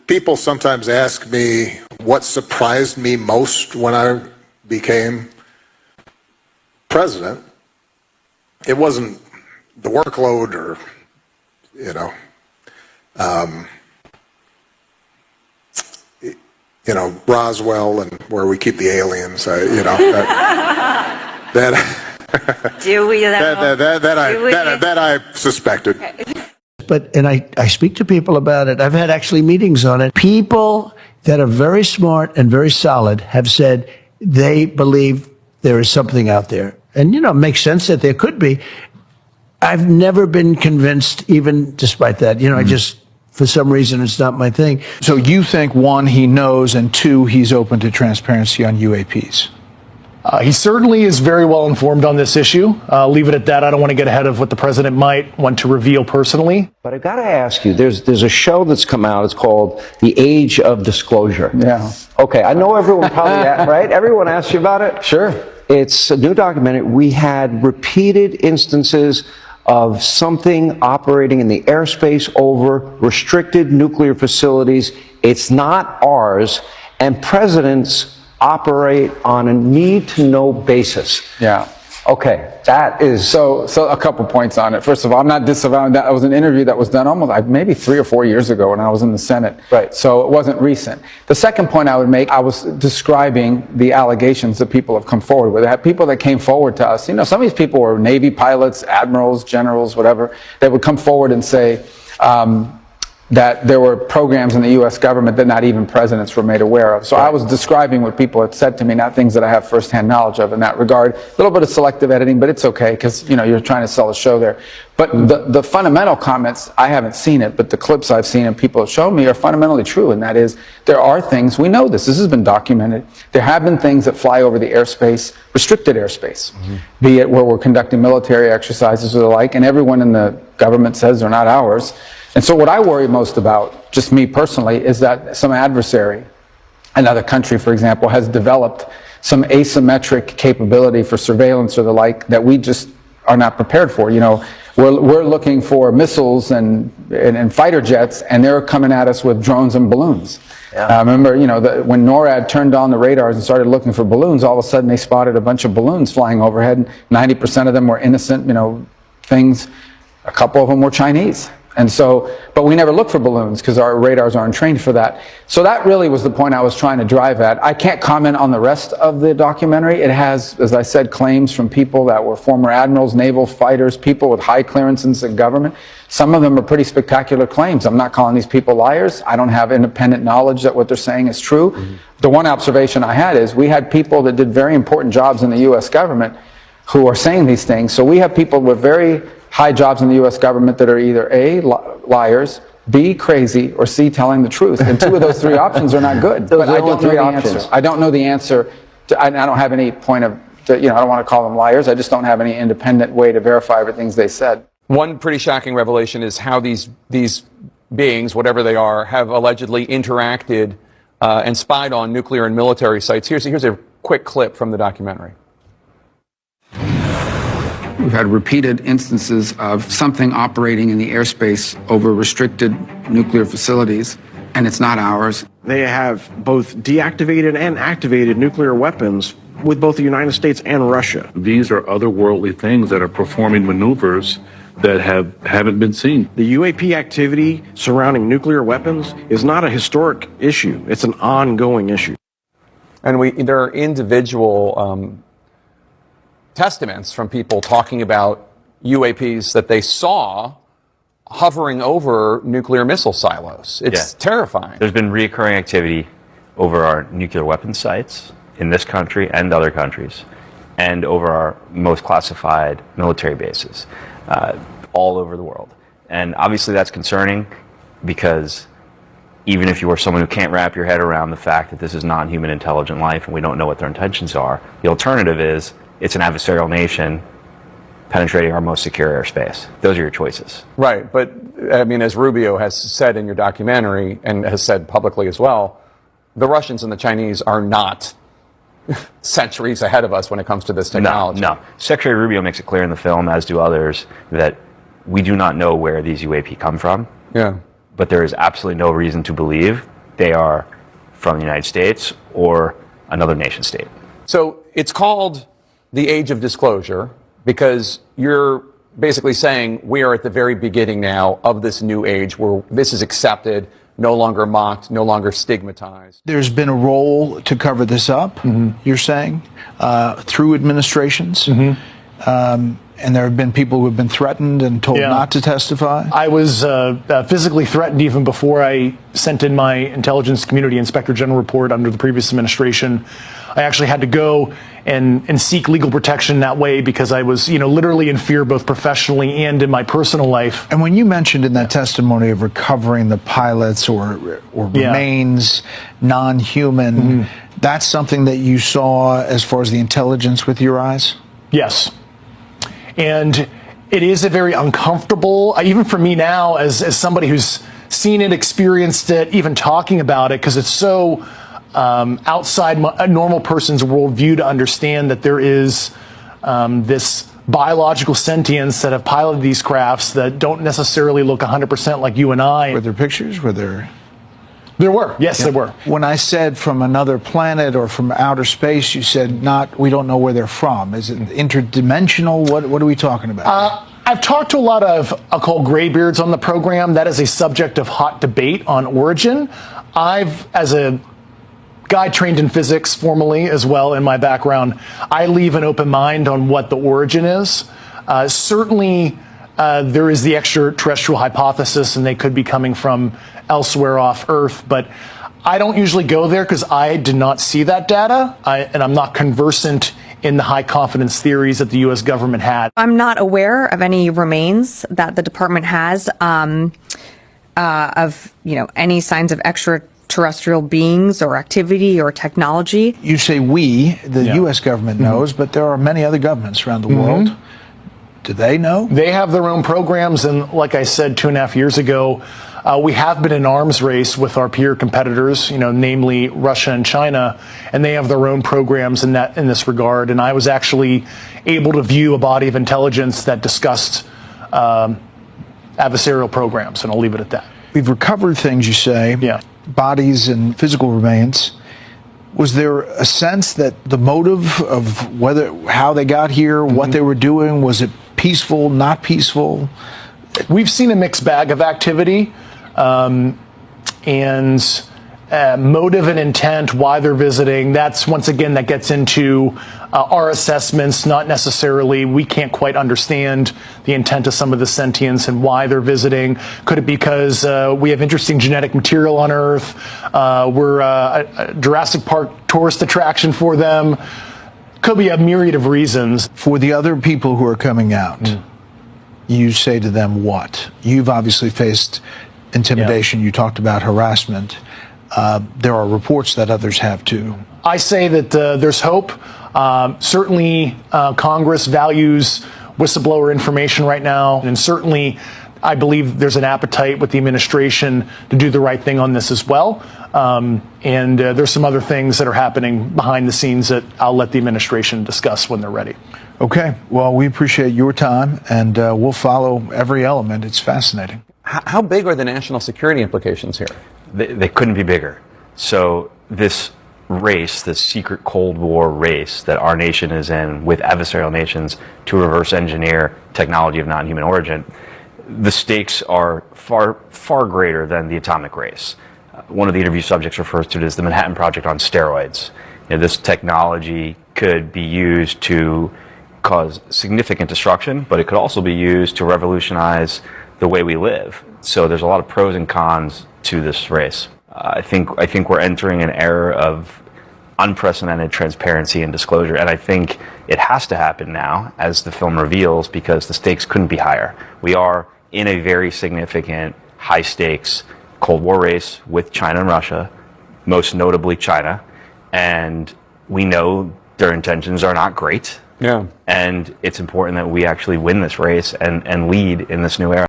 People sometimes ask me what surprised me most when I became president. It wasn't the workload or, Roswell and where we keep the aliens. That I suspected. And I speak to people about it. I've had actually meetings on it. People that are very smart and very solid have said they believe there is something out there. And, it makes sense that there could be. I've never been convinced, even despite that. I just, for some reason, it's not my thing. So you think, one, he knows, and two, he's open to transparency on UAPs? He certainly is very well informed on this issue. Leave it at that. I don't want to get ahead of what the president might want to reveal personally. But I've got to ask you, there's a show that's come out. It's called The Age of Disclosure. Yeah. Okay, I know everyone probably, right? Everyone asks you about it? Sure. It's a new documentary. We had repeated instances of something operating in the airspace over restricted nuclear facilities. It's not ours, and presidents operate on a need-to-know basis. Yeah. Okay, that is... So a couple points on it. First of all, I'm not disavowing that. It was an interview that was done almost maybe 3 or 4 years ago when I was in the Senate. Right. So it wasn't recent. The second point I would make, I was describing the allegations that people have come forward with. I had people that came forward to us. Some of these people were Navy pilots, admirals, generals, whatever. They would come forward and say, that there were programs in the U.S. government that not even presidents were made aware of. So I was describing what people had said to me, not things that I have firsthand knowledge of in that regard. A little bit of selective editing, but it's okay because, you're trying to sell a show there. But the fundamental comments, I haven't seen it, but the clips I've seen and people have shown me are fundamentally true. And that is, there are things, we know this has been documented. There have been things that fly over the airspace, restricted airspace, be it where we're conducting military exercises or the like, and everyone in the government says they're not ours. And so what I worry most about, just me personally, is that some adversary, another country, for example, has developed some asymmetric capability for surveillance or the like that we just are not prepared for. We're looking for missiles and fighter jets, and they're coming at us with drones and balloons. Yeah. I remember, when NORAD turned on the radars and started looking for balloons, all of a sudden they spotted a bunch of balloons flying overhead, and 90% of them were innocent, things. A couple of them were Chinese. And so, but we never look for balloons because our radars aren't trained for that. So that really was the point I was trying to drive at. I can't comment on the rest of the documentary. It has, as I said, claims from people that were former admirals, naval fighters, people with high clearances in government. Some of them are pretty spectacular claims. I'm not calling these people liars. I don't have independent knowledge that what they're saying is true. Mm-hmm. The one observation I had is we had people that did very important jobs in the U.S. government who are saying these things. So we have people with very high jobs in the U.S. government that are either A, liars, B, crazy, or C, telling the truth. And two of those three options are not good. But I don't know the answer. I don't know the answer. I don't have any point of, I don't want to call them liars. I just don't have any independent way to verify everything they said. One pretty shocking revelation is how these beings, whatever they are, have allegedly interacted and spied on nuclear and military sites. Here's a quick clip from the documentary. We've had repeated instances of something operating in the airspace over restricted nuclear facilities, and it's not ours. They have both deactivated and activated nuclear weapons with both the United States and Russia. These are otherworldly things that are performing maneuvers that haven't been seen. The UAP activity surrounding nuclear weapons is not a historic issue. It's an ongoing issue. And there are individual testaments from people talking about UAPs that they saw hovering over nuclear missile silos. It's terrifying. There's been reoccurring activity over our nuclear weapons sites in this country and other countries, and over our most classified military bases all over the world. And obviously that's concerning because even if you are someone who can't wrap your head around the fact that this is non-human intelligent life and we don't know what their intentions are, the alternative is it's an adversarial nation penetrating our most secure airspace. Those are your choices. Right, but I mean, as Rubio has said in your documentary and has said publicly as well, the Russians and the Chinese are not centuries ahead of us when it comes to this technology. No. Secretary Rubio makes it clear in the film, as do others, that we do not know where these UAP come from. Yeah. but there is absolutely no reason to believe they are from the United States or another nation state. So it's called the age of disclosure because you're basically saying we are at the very beginning now of this new age where this is accepted, no longer mocked, no longer stigmatized. There's been a role to cover this up, you're saying, through administrations. And there have been people who have been threatened and told not to testify. I was physically threatened even before I sent in my Intelligence Community Inspector General report under the previous administration. I actually had to go and seek legal protection that way because I was, literally in fear both professionally and in my personal life. And when you mentioned in that testimony of recovering the pilots or remains non-human, that's something that you saw as far as the intelligence with your eyes? Yes. And it is a very uncomfortable, even for me now, as somebody who's seen it, experienced it, even talking about it, because it's so outside a normal person's worldview to understand that there is this biological sentience that have piloted these crafts that don't necessarily look 100% like you and I. Were there pictures? Were there? There were. Yes, there were. When I said from another planet or from outer space, you said we don't know where they're from. Is it interdimensional? What are we talking about? I've talked to a lot of, I'll call graybeards on the program. That is a subject of hot debate on origin. As a guy trained in physics formally as well in my background, I leave an open mind on what the origin is. Certainly, there is the extraterrestrial hypothesis, and they could be coming from elsewhere off Earth, but I don't usually go there because I did not see that data, and I'm not conversant in the high confidence theories that the U.S. government had. I'm not aware of any remains that the department has of any signs of extraterrestrial beings or activity or technology. You say the U.S. government knows, but there are many other governments around the world. Do they know? They have their own programs, and like I said 2.5 years ago, we have been in arms race with our peer competitors, namely Russia and China, and they have their own programs in this regard. And I was actually able to view a body of intelligence that discussed adversarial programs, and I'll leave it at that. We've recovered things, you say, bodies and physical remains. Was there a sense that the motive of how they got here, what they were doing, was it peaceful, not peaceful? We've seen a mixed bag of activity, and motive and intent, why they're visiting. That's, once again, that gets into our assessments, not necessarily, we can't quite understand the intent of some of the sentience and why they're visiting. Could it be because we have interesting genetic material on Earth? We're a Jurassic Park tourist attraction for them. Could be a myriad of reasons. For the other people who are coming out, you say to them what? You've obviously faced intimidation. You talked about harassment. There are reports that others have too. I say that there's hope. Certainly, Congress values whistleblower information right now, and certainly I believe there's an appetite with the administration to do the right thing on this as well. And there's some other things that are happening behind the scenes that I'll let the administration discuss when they're ready. Okay. Well, we appreciate your time, and we'll follow every element. It's fascinating. How big are the national security implications here? They couldn't be bigger. So this race, this secret Cold War race that our nation is in with adversarial nations to reverse engineer technology of non-human origin, the stakes are far, far greater than the atomic race. One of the interview subjects refers to it as the Manhattan Project on steroids. This technology could be used to cause significant destruction, but it could also be used to revolutionize the way we live. So there's a lot of pros and cons to this race. I think we're entering an era of unprecedented transparency and disclosure, and I think it has to happen now, as the film reveals, because the stakes couldn't be higher. We are in a very significant, high-stakes Cold War race with China and Russia, most notably China, and we know their intentions are not great. Yeah. And it's important that we actually win this race and lead in this new era.